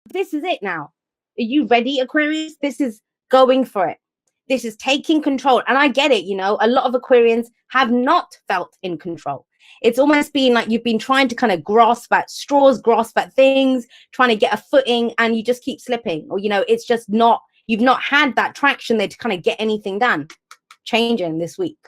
This is it now. Are you ready, Aquarius? This is going for it. This is taking control. And I get it, a lot of Aquarians have not felt in control. It's almost been like you've been trying to kind of grasp at straws, grasp at things, trying to get a footing, and you just keep slipping. Or, it's just not, you've not had that traction there to kind of get anything done. Changing this week.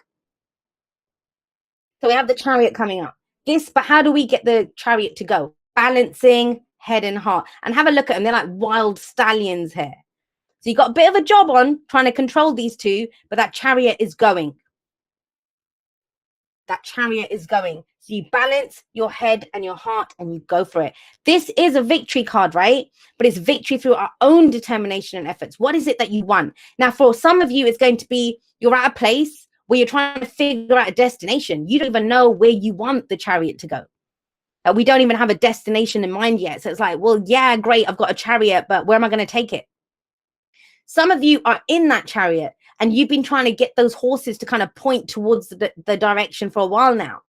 So we have the Chariot coming up. But how do we get the Chariot to go? Balancing head and heart. And have a look at them. They're like wild stallions here. So you got a bit of a job on trying to control these two, but that Chariot is going. That Chariot is going. So you balance your head and your heart and you go for it. This is a victory card, right? But it's victory through our own determination and efforts. What is it that you want? Now, for some of you, it's going to be you're at a place where you're trying to figure out a destination. You don't even know where you want the Chariot to go. We don't even have a destination in mind yet. So it's like, well, yeah, great, I've got a Chariot, but where am I going to take it? Some of you are in that Chariot and you've been trying to get those horses to kind of point towards the direction for a while now.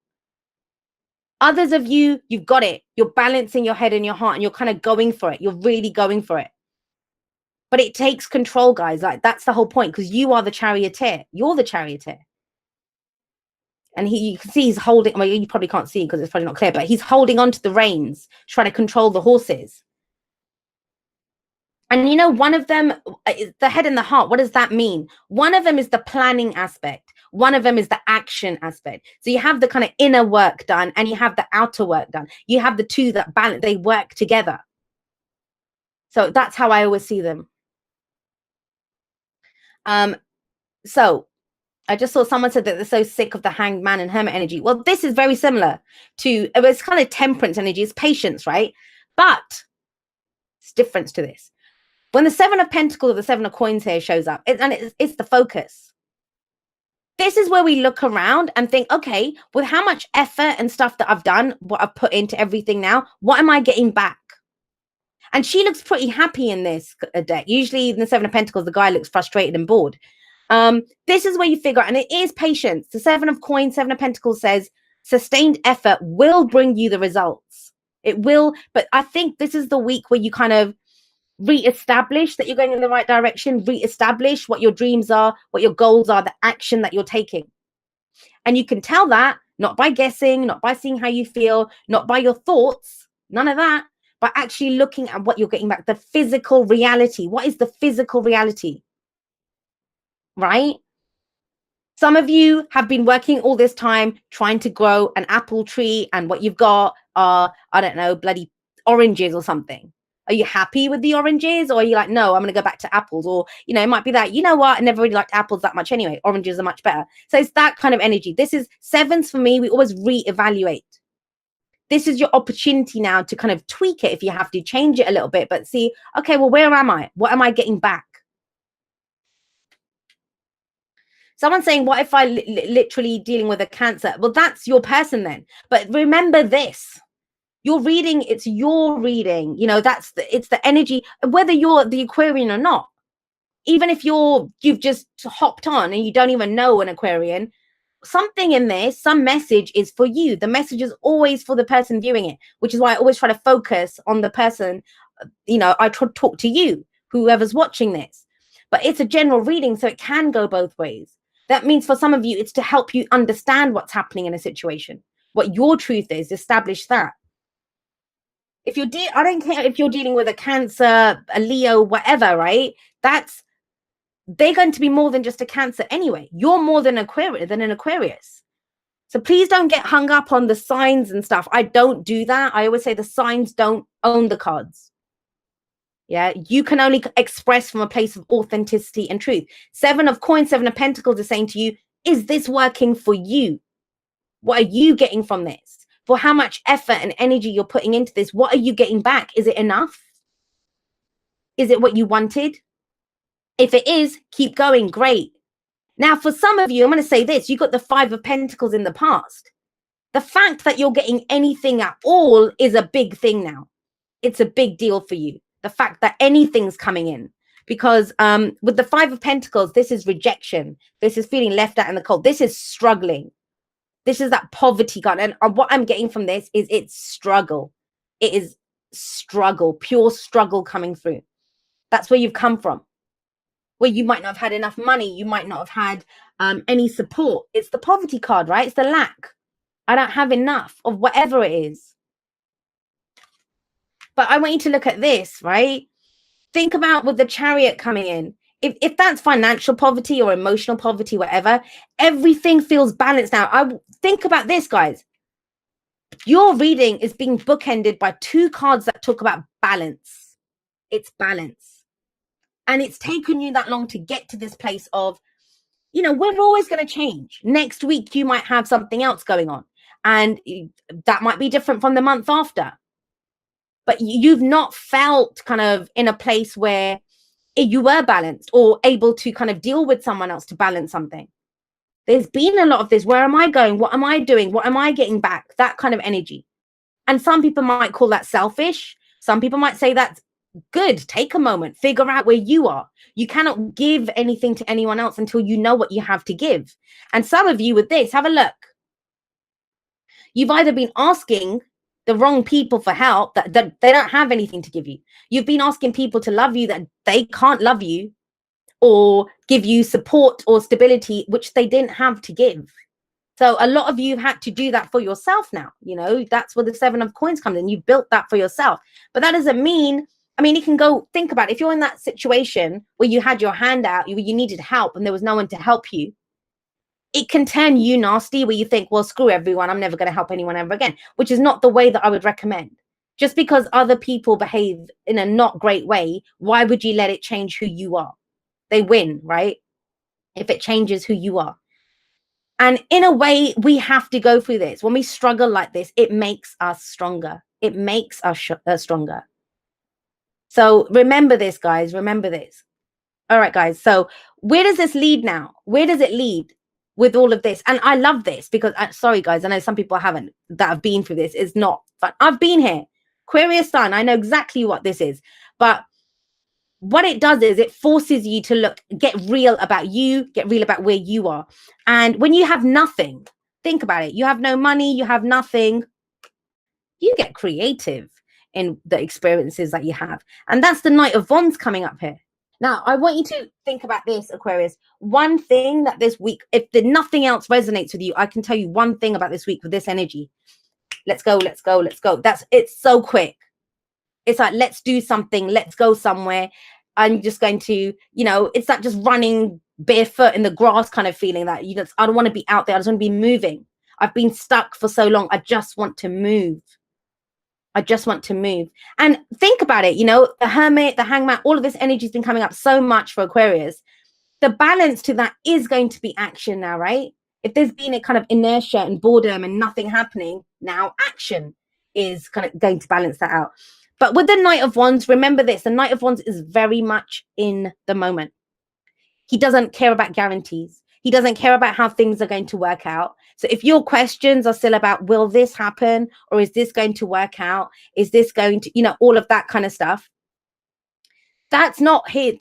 Others of you, you've got it. You're balancing your head and your heart and you're kind of going for it. You're really going for it. But it takes control, guys. Like, that's the whole point, because you are the charioteer. You're the charioteer. And you can see he's holding, well, you probably can't see because it's probably not clear, but he's holding onto the reins, trying to control the horses. And one of them, the head and the heart, what does that mean? One of them is the planning aspect. One of them is the action aspect. So you have the kind of inner work done and you have the outer work done. You have the two that balance, they work together. So that's how I always see them. So I just saw someone said that they're so sick of the Hanged Man and Hermit energy. Well, this is very similar to, it's kind of temperance energy. It's patience, right? But it's difference to this. When the Seven of Pentacles or the Seven of Coins here shows up, it's the focus. This is where we look around and think, okay, with how much effort and stuff that I've done, what I've put into everything now, what am I getting back? And she looks pretty happy in this deck. Usually in the Seven of Pentacles, the guy looks frustrated and bored. This is where you figure out, and it is patience. The Seven of Coins, Seven of Pentacles says sustained effort will bring you the results. It will, but I think this is the week where you kind of re-establish that you're going in the right direction, re-establish what your dreams are, what your goals are, the action that you're taking. And you can tell that not by guessing, not by seeing how you feel, not by your thoughts, none of that, but actually looking at what you're getting back, the physical reality. What is the physical reality? Right? Some of you have been working all this time trying to grow an apple tree, and what you've got are, I don't know, bloody oranges or something. Are you happy with the oranges, or are you like, no, I'm going to go back to apples? Or, it might be that, you know what, I never really liked apples that much anyway. Oranges are much better. So it's that kind of energy. This is sevens for me. We always reevaluate. This is your opportunity now to kind of tweak it if you have to, change it a little bit, but see, okay, well, where am I? What am I getting back? Someone's saying, what if I literally dealing with a Cancer? Well, that's your person then. But remember this. Your reading, it's your reading. It's the energy, whether you're the Aquarian or not. Even if you've just hopped on and you don't even know an Aquarian, something in there, some message is for you. The message is always for the person viewing it, which is why I always try to focus on the person. I try to talk to you, whoever's watching this. But it's a general reading, so it can go both ways. That means for some of you, it's to help you understand what's happening in a situation, what your truth is, establish that. If you're I don't care if you're dealing with a Cancer, a Leo, whatever, right? They're going to be more than just a Cancer anyway. You're more than an Aquarius. So please don't get hung up on the signs and stuff. I don't do that. I always say the signs don't own the cards. Yeah, you can only express from a place of authenticity and truth. Seven of Coins, Seven of Pentacles is saying to you, is this working for you? What are you getting from this? For how much effort and energy you're putting into this, what are you getting back? Is it enough? Is it what you wanted? If it is, keep going. Great. Now, for some of you, I'm going to say this. You got the Five of Pentacles in the past. The fact that you're getting anything at all is a big thing now. It's a big deal for you. The fact that anything's coming in. Because with the Five of Pentacles, this is rejection. This is feeling left out in the cold. This is struggling. This is that poverty card. And what I'm getting from this is it's struggle. It is struggle, pure struggle coming through. That's where you've come from. Where you might not have had enough money, you might not have had any support. It's the poverty card, right? It's the lack. I don't have enough of whatever it is. But I want you to look at this, right? Think about with the Chariot coming in. If that's financial poverty or emotional poverty, whatever, everything feels balanced now. I think about this, guys. Your reading is being bookended by two cards that talk about balance. It's balance. And it's taken you that long to get to this place of, you know, we're always going to change. Next week, you might have something else going on. And that might be different from the month after. But you've not felt kind of in a place where you were balanced or able to kind of deal with someone else to balance something. There's been a lot of this. Where am I going? What am I doing? What am I getting back? That kind of energy. And some people might call that selfish. Some people might say that's good. Take a moment, figure out where you are. You cannot give anything to anyone else until you know what you have to give. And some of you with this, have a look. You've either been asking the wrong people for help, that they don't have anything to give you. You've been asking people to love you that they can't love you or give you support or stability, which they didn't have to give. So a lot of you had to do that for yourself now. You know, that's where the 7 of coins comes in. You built that for yourself. But that doesn't mean, I mean, you can go think about it. If you're in that situation where you had your hand out, you needed help and there was no one to help you, it can turn you nasty where you think, well, screw everyone. I'm never going to help anyone ever again, which is not the way that I would recommend. Just because other people behave in a not great way, why would you let it change who you are? They win, right? If it changes who you are. And in a way, we have to go through this. When we struggle like this, it makes us stronger. It makes us stronger. So remember this, guys. Remember this. All right, guys. So where does this lead now? Where does it lead with all of this? And I love this because, sorry, guys, I know some people haven't, that have been through this. It's not fun. I've been here. Aquarius sun. I know exactly what this is. But what it does is it forces you to get real about you, get real about where you are. And when you have nothing, think about it. You have no money, you have nothing. You get creative in the experiences that you have. And that's the Knight of Wands coming up here. Now, I want you to think about this, Aquarius. One thing that this week, if nothing else resonates with you, I can tell you one thing about this week with this energy. Let's go, let's go, let's go. It's so quick. It's like, let's do something. Let's go somewhere. I'm just going to, you know, it's not just running barefoot in the grass kind of feeling that I don't want to be out there. I just want to be moving. I've been stuck for so long. I just want to move. I just want to move. And think about it, you know, the Hermit, the Hangman, all of this energy has been coming up so much for Aquarius. The balance to that is going to be action now, right? If there's been a kind of inertia and boredom and nothing happening, now action is kind of going to balance that out. But with the Knight of Wands, remember this, the Knight of Wands is very much in the moment. He doesn't care about guarantees. He doesn't care about how things are going to work out. So if your questions are still about, will this happen? Or is this going to work out? Is this going to, you know, all of that kind of stuff. That's not here.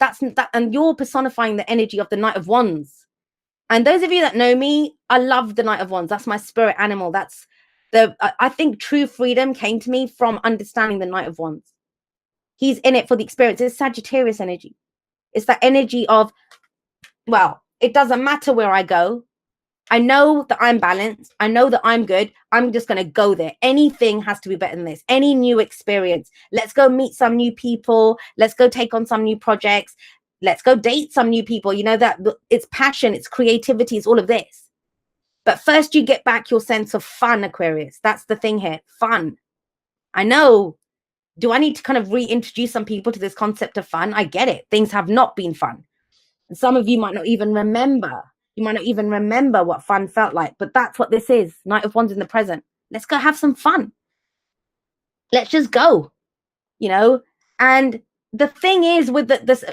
And you're personifying the energy of the Knight of Wands. And those of you that know me, I love the Knight of Wands. That's my spirit animal. I think true freedom came to me from understanding the Knight of Wands. He's in it for the experience. It's Sagittarius energy. It's that energy of, well, it doesn't matter where I go. I know that I'm balanced. I know that I'm good. I'm just going to go there. Anything has to be better than this. Any new experience. Let's go meet some new people. Let's go take on some new projects. Let's go date some new people. You know, that it's passion, it's creativity, it's all of this. But first you get back your sense of fun, Aquarius. That's the thing here. Fun. I know. Do I need to kind of reintroduce some people to this concept of fun? I get it. Things have not been fun. And some of you might not even remember. You might not even remember what fun felt like. But that's what this is. Knight of Wands in the present. Let's go have some fun. Let's just go. You know? And the thing is with this,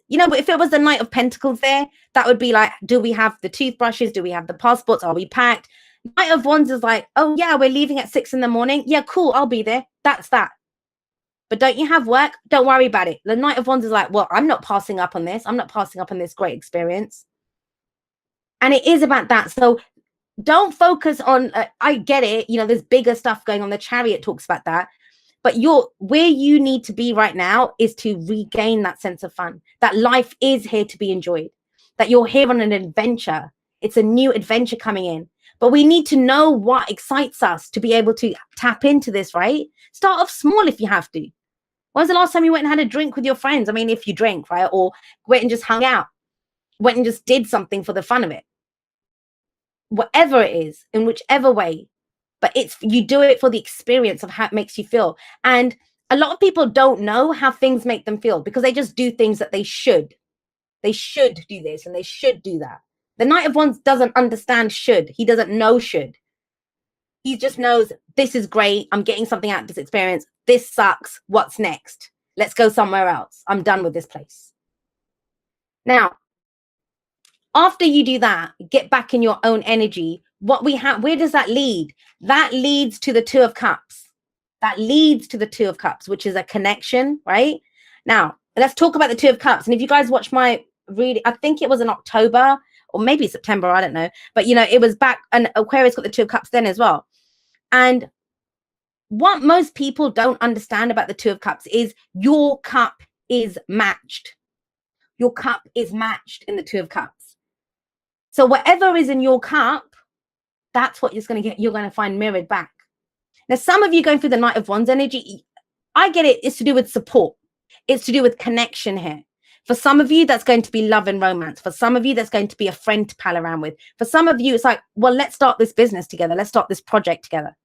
you know, if it was the Knight of Pentacles there, that would be like, do we have the toothbrushes? Do we have the passports? Are we packed? Knight of Wands is like, oh yeah, we're leaving at 6 a.m. Yeah, cool. I'll be there. That's that. But don't you have work? Don't worry about it. The Knight of Wands is like, well, I'm not passing up on this. I'm not passing up on this great experience. And it is about that. So don't focus on, I get it. You know, there's bigger stuff going on. The Chariot talks about that. But where you need to be right now is to regain that sense of fun, that life is here to be enjoyed, that you're here on an adventure. It's a new adventure coming in. But we need to know what excites us to be able to tap into this, right? Start off small if you have to. When was the last time you went and had a drink with your friends? I mean, if you drink, right? Or went and just hung out, went and just did something for the fun of it. Whatever it is, in whichever way. But you do it for the experience of how it makes you feel. And a lot of people don't know how things make them feel because they just do things that they should. They should do this and they should do that. The Knight of Wands doesn't understand should. He doesn't know should. He just knows this is great. I'm getting something out of this experience. This sucks. What's next? Let's go somewhere else. I'm done with this place. Now, after you do that, get back in your own energy. What we have, where does that lead? That leads to the Two of Cups. That leads to the Two of Cups, which is a connection, right? Now, let's talk about the Two of Cups. And if you guys watch my reading, I think it was in October or maybe September, I don't know. But, you know, it was back, and Aquarius got the Two of Cups then as well. And what most people don't understand about the Two of Cups is your cup is matched. Your cup is matched in the Two of Cups. So whatever is in your cup, that's what you're going to find mirrored back. Now, some of you going through the Knight of Wands energy, I get it. It's to do with support. It's to do with connection here. For some of you, that's going to be love and romance. For some of you, that's going to be a friend to pal around with. For some of you, it's like, well, let's start this business together. Let's start this project together.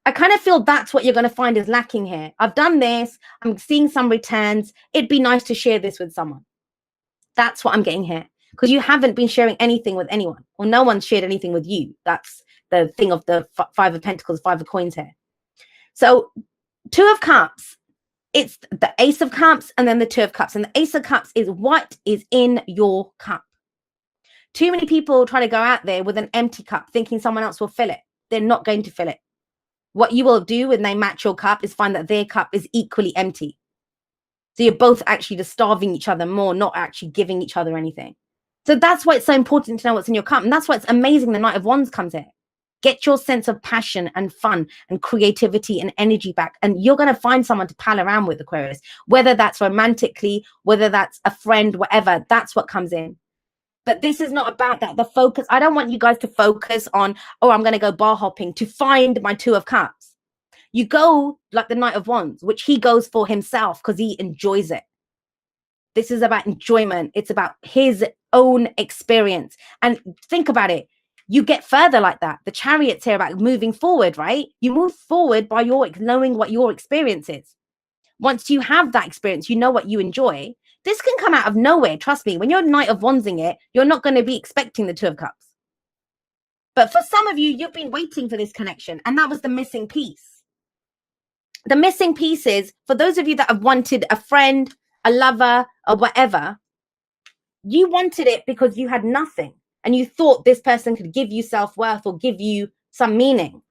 I kind of feel that's what you're going to find is lacking here. I've done this. I'm seeing some returns. It'd be nice to share this with someone. That's what I'm getting here. Because you haven't been sharing anything with anyone. Or no one's shared anything with you. That's the thing of the Five of Pentacles, Five of Coins here. So Two of Cups. It's the Ace of Cups and then the Two of Cups. And the Ace of Cups is what is in your cup. Too many people try to go out there with an empty cup thinking someone else will fill it. They're not going to fill it. What you will do when they match your cup is find that their cup is equally empty. So you're both actually just starving each other more, not actually giving each other anything. So that's why it's so important to know what's in your cup. And that's why it's amazing the Knight of Wands comes in. Get your sense of passion and fun and creativity and energy back. And you're going to find someone to pal around with, Aquarius. Whether that's romantically, whether that's a friend, whatever, that's what comes in. But this is not about that. The focus, I don't want you guys to focus on, oh, I'm going to go bar hopping to find my Two of Cups. You go like the Knight of Wands, which he goes for himself because he enjoys it. This is about enjoyment. It's about his own experience. And think about it. You get further like that. The Chariot's here about moving forward, right? You move forward by knowing what your experience is. Once you have that experience, you know what you enjoy. This can come out of nowhere. Trust me. When you're Knight of Wandsing it, you're not going to be expecting the Two of Cups. But for some of you, you've been waiting for this connection. And that was the missing piece. The missing piece is, for those of you that have wanted a friend, a lover, or whatever, you wanted it because you had nothing. And you thought this person could give you self-worth or give you some meaning.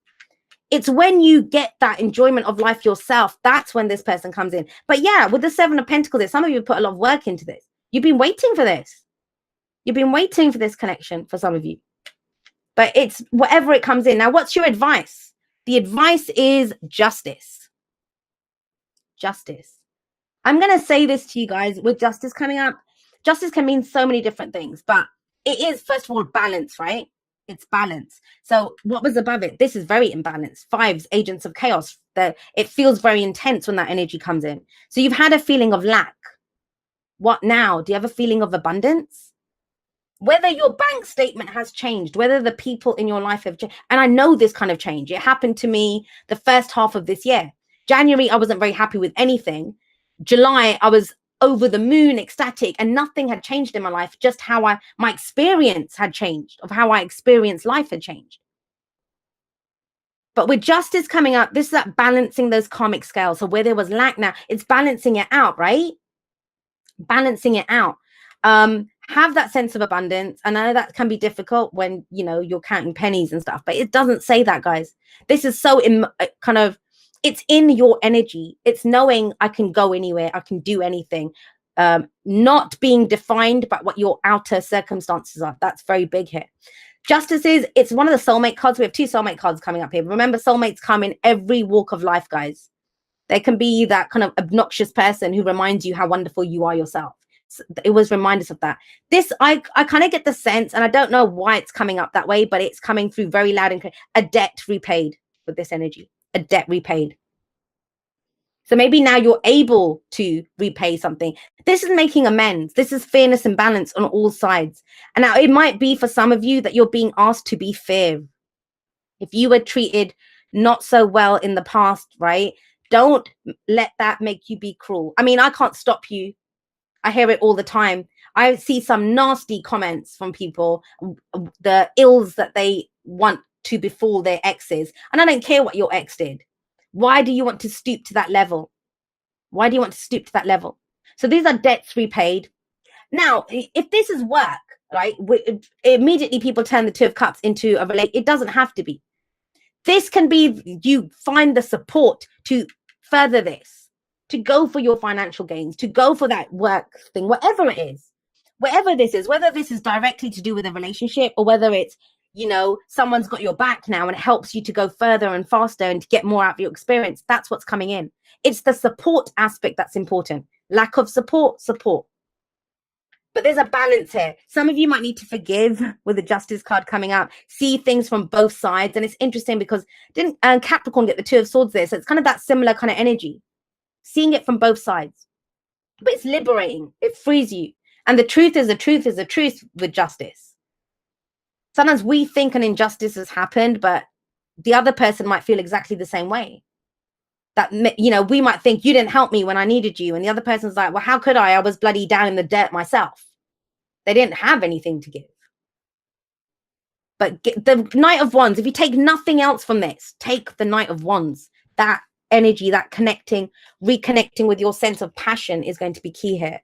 It's when you get that enjoyment of life yourself, that's when this person comes in. But yeah, with the Seven of Pentacles, some of you put a lot of work into this. You've been waiting for this. You've been waiting for this connection for some of you. But it's whatever it comes in. Now, what's your advice? The advice is justice. Justice. I'm going to say this to you guys with justice coming up. Justice can mean so many different things, but it is, first of all, balance, right? It's balance. So what was above it? This is very imbalanced. Fives, agents of chaos. It feels very intense when that energy comes in. So you've had a feeling of lack. What now? Do you have a feeling of abundance? Whether your bank statement has changed, whether the people in your life have changed. And I know this kind of change. It happened to me the first half of this year. January, I wasn't very happy with anything. July, I was over the moon, ecstatic, and nothing had changed in my life. Just how my experience had changed, of how I experienced life had changed. But with justice coming up, this is that balancing those karmic scales. So where there was lack now, it's balancing it out, right? Balancing it out. Have that sense of abundance. I know that can be difficult when, you know, you're counting pennies and stuff, but it doesn't say that, guys. This is so kind of, it's in your energy. It's knowing I can go anywhere. I can do anything. Not being defined by what your outer circumstances are. That's very big here. Justice it's one of the soulmate cards. We have two soulmate cards coming up here. Remember, soulmates come in every walk of life, guys. There can be that kind of obnoxious person who reminds you how wonderful you are yourself. So it was reminders of that. This, I kind of get the sense, and I don't know why it's coming up that way, but it's coming through very loud and clear. A debt repaid with this energy, a debt repaid. So maybe now you're able to repay something. This is making amends. This is fairness and balance on all sides. And now it might be for some of you that you're being asked to be fair. If you were treated not so well in the past, right? Don't let that make you be cruel. I mean, I can't stop you. I hear it all the time. I see some nasty comments from people, the ills that they want to befall their exes. And I don't care what your ex did. Why do you want to stoop to that level? Why do you want to stoop to that level? So these are debts repaid. Now, if this is work, right, immediately people turn the Two of Cups into a relate. It doesn't have to be. This can be, you find the support to further this, to go for your financial gains, to go for that work thing, whatever it is, whatever this is, whether this is directly to do with a relationship or whether it's, you know, someone's got your back now and it helps you to go further and faster and to get more out of your experience. That's what's coming in. It's the support aspect that's important. Lack of support. But there's a balance here. Some of you might need to forgive with the Justice card coming out, see things from both sides. And it's interesting because didn't Capricorn get the Two of Swords there? So it's kind of that similar kind of energy, seeing it from both sides. But it's liberating. It frees you. And the truth is the truth is the truth with justice. Sometimes we think an injustice has happened, but the other person might feel exactly the same way. That, you know, we might think you didn't help me when I needed you. And the other person's like, well, how could I? I was bloody down in the dirt myself. They didn't have anything to give. But the Knight of Wands, if you take nothing else from this, take the Knight of Wands. That energy, that connecting, reconnecting with your sense of passion is going to be key here.